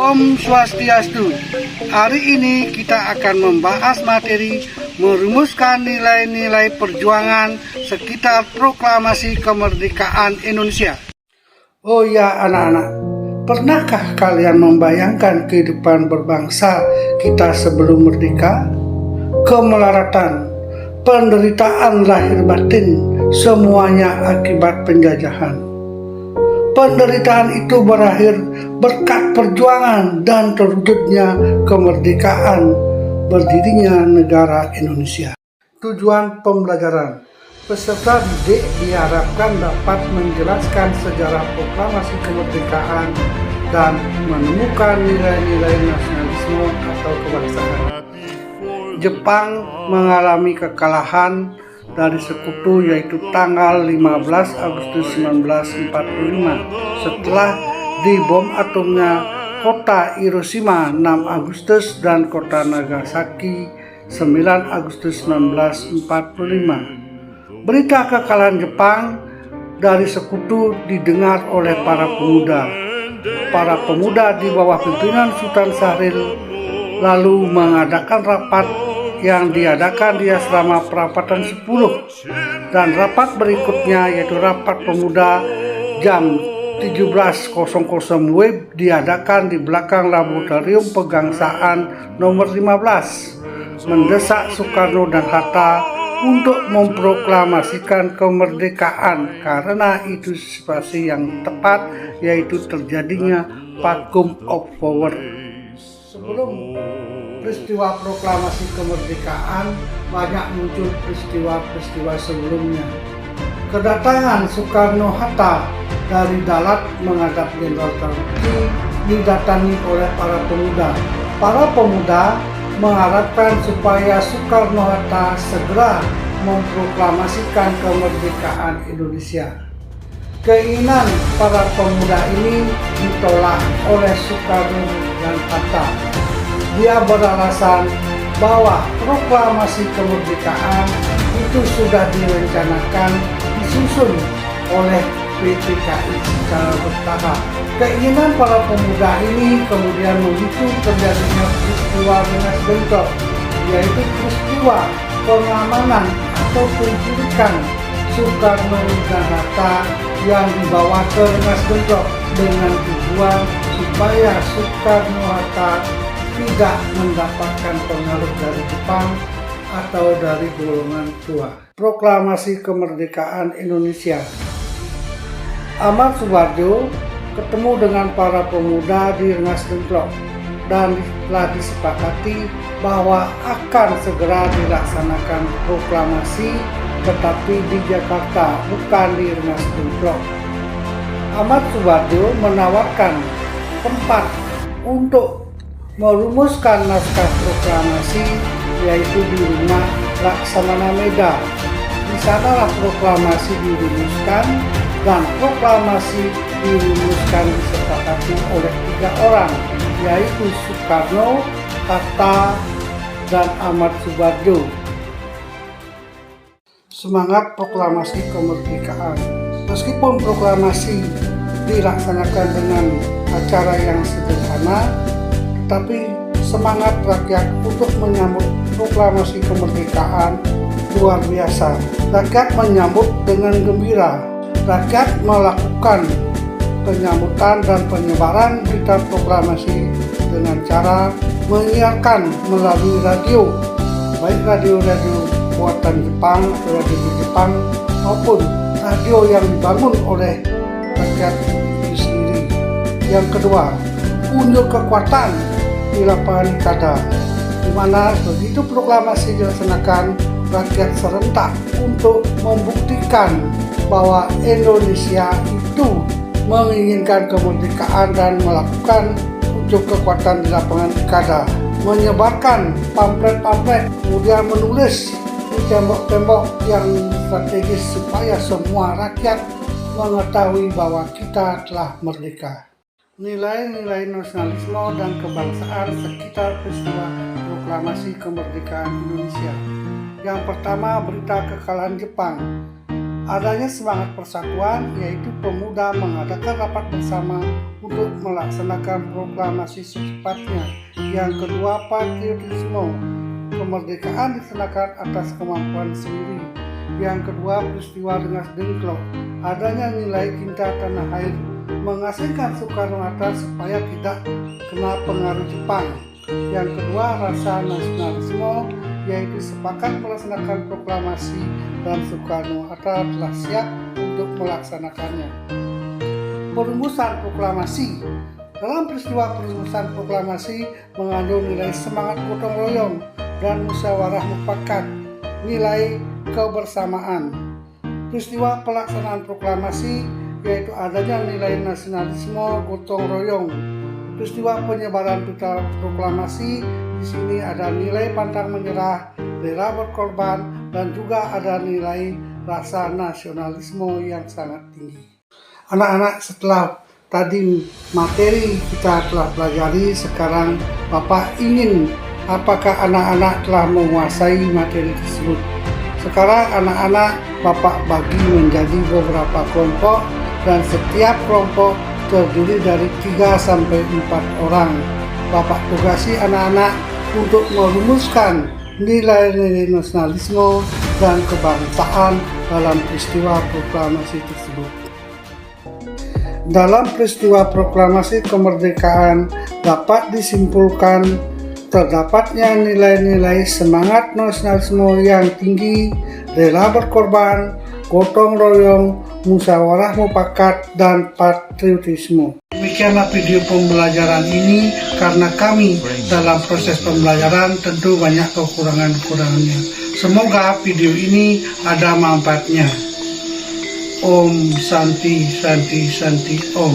Om Swastiastu. Hari ini kita akan membahas materi merumuskan nilai-nilai perjuangan sekitar proklamasi kemerdekaan Indonesia. Oh ya anak-anak, pernahkah kalian membayangkan kehidupan berbangsa kita sebelum merdeka? Kemelaratan, penderitaan lahir batin, semuanya akibat penjajahan. Penderitaan itu berakhir berkat perjuangan dan terwujudnya kemerdekaan, berdirinya negara Indonesia. Tujuan pembelajaran: peserta didik diharapkan dapat menjelaskan sejarah proklamasi kemerdekaan dan menemukan nilai-nilai nasionalisme atau kebangsaan. Jepang mengalami kekalahan dari sekutu yaitu tanggal 15 Agustus 1945 setelah dibom atomnya kota Hiroshima 6 Agustus dan kota Nagasaki 9 Agustus 1945. Berita kekalahan Jepang dari sekutu didengar oleh para pemuda. Para pemuda di bawah pimpinan Sultan Syahrir lalu mengadakan rapat yang diadakan di asrama Perapatan 10, dan rapat berikutnya yaitu rapat pemuda jam 17.00 WIB diadakan di belakang laboratorium pegangsaan nomor 15, mendesak Soekarno dan Hatta untuk memproklamasikan kemerdekaan karena itu situasi yang tepat, yaitu terjadinya vacuum of power. Sebelum peristiwa proklamasi kemerdekaan, banyak muncul peristiwa-peristiwa sebelumnya. Kedatangan Soekarno-Hatta dari Dalat menghadap Jenderal Turki didatangi oleh para pemuda. Para pemuda mengharapkan supaya Soekarno-Hatta segera memproklamasikan kemerdekaan Indonesia. Keinginan para pemuda ini ditolak oleh Soekarno dan Hatta. Dia beralasan bahwa proklamasi kemerdekaan itu sudah direncanakan disusun oleh PPKI secara bertahap. Keinginan para pemuda ini kemudian memicu terjadinya peristiwa Rengas Dengklok, yaitu peristiwa pengamanan atau penculikan Soekarno dan Hatta yang dibawa ke Rengas Dengklok dengan tujuan supaya Soekarno-Hatta tidak mendapatkan pengaruh dari Jepang atau dari golongan tua. Proklamasi kemerdekaan Indonesia. Ahmad Subarjo ketemu dengan para pemuda di Rengas Dengklok dan telah disepakati bahwa akan segera dilaksanakan proklamasi, tetapi di Jakarta, bukan di Rengas Dengklok. Ahmad Subarjo menawarkan tempat untuk merumuskan naskah proklamasi, yaitu di rumah Laksamana Meda. Di sanalah proklamasi dirumuskan, dan proklamasi dirumuskan disepakati oleh 3 orang, yaitu Soekarno, Hatta, dan Ahmad Subarjo. Semangat proklamasi kemerdekaan. Meskipun proklamasi dilaksanakan dengan acara yang sederhana, tapi semangat rakyat untuk menyambut proklamasi kemerdekaan luar biasa. Rakyat menyambut dengan gembira. Rakyat melakukan penyambutan dan penyebaran berita proklamasi dengan cara menyiarkan melalui radio, baik radio-radio buatan Jepang atau radio Jepang maupun radio yang dibangun oleh rakyat itu sendiri. Yang kedua, unjuk kekuatan di lapangan Ikada, di mana begitu proklamasi dilaksanakan, rakyat serentak untuk membuktikan bahwa Indonesia itu menginginkan kemerdekaan dan melakukan unjuk kekuatan di lapangan Ikada, menyebarkan pamflet-pamflet, kemudian menulis di tembok-tembok yang strategis supaya semua rakyat mengetahui bahwa kita telah merdeka. Nilai-nilai nasionalisme dan kebangsaan sekitar peristiwa proklamasi kemerdekaan Indonesia. Yang pertama, berita kekalahan Jepang. Adanya semangat persatuan, yaitu pemuda mengadakan rapat bersama untuk melaksanakan proklamasi secepatnya. Yang kedua, patriotisme, kemerdekaan dilaksanakan atas kemampuan sendiri. Yang kedua, peristiwa Rengas Dengklok, adanya nilai cinta tanah air, mengasingkan Soekarno-Hatta supaya tidak kena pengaruh Jepang. Yang kedua, rasa nasionalisme, yaitu sepakat melaksanakan proklamasi dan Soekarno-Hatta telah siap untuk melaksanakannya. Perumusan proklamasi. Dalam peristiwa perumusan proklamasi mengandung nilai semangat gotong royong dan musyawarah mufakat, nilai kebersamaan. Peristiwa pelaksanaan proklamasi yaitu adanya nilai nasionalisme gotong royong. Peristiwa penyebaran pita proklamasi, di sini ada nilai pantang menyerah, rela berkorban, dan juga ada nilai rasa nasionalisme yang sangat tinggi. Anak-anak, setelah tadi materi kita telah pelajari, sekarang Bapak ingin apakah anak-anak telah menguasai materi tersebut. Sekarang anak-anak Bapak bagi menjadi beberapa kelompok dan setiap kelompok terdiri dari 3 sampai 4 orang. Bapak tugasi anak-anak untuk merumuskan nilai-nilai nasionalisme dan kebangsaan dalam peristiwa proklamasi tersebut. Dalam peristiwa proklamasi kemerdekaan dapat disimpulkan terdapatnya nilai-nilai semangat nasionalisme yang tinggi, rela berkorban, gotong royong, musyawarah mufakat, dan patriotisme. Demikianlah video pembelajaran ini, karena kami dalam proses pembelajaran tentu banyak kekurangan-kekurangannya. Semoga video ini ada manfaatnya. Om Santi Santi Santi Om.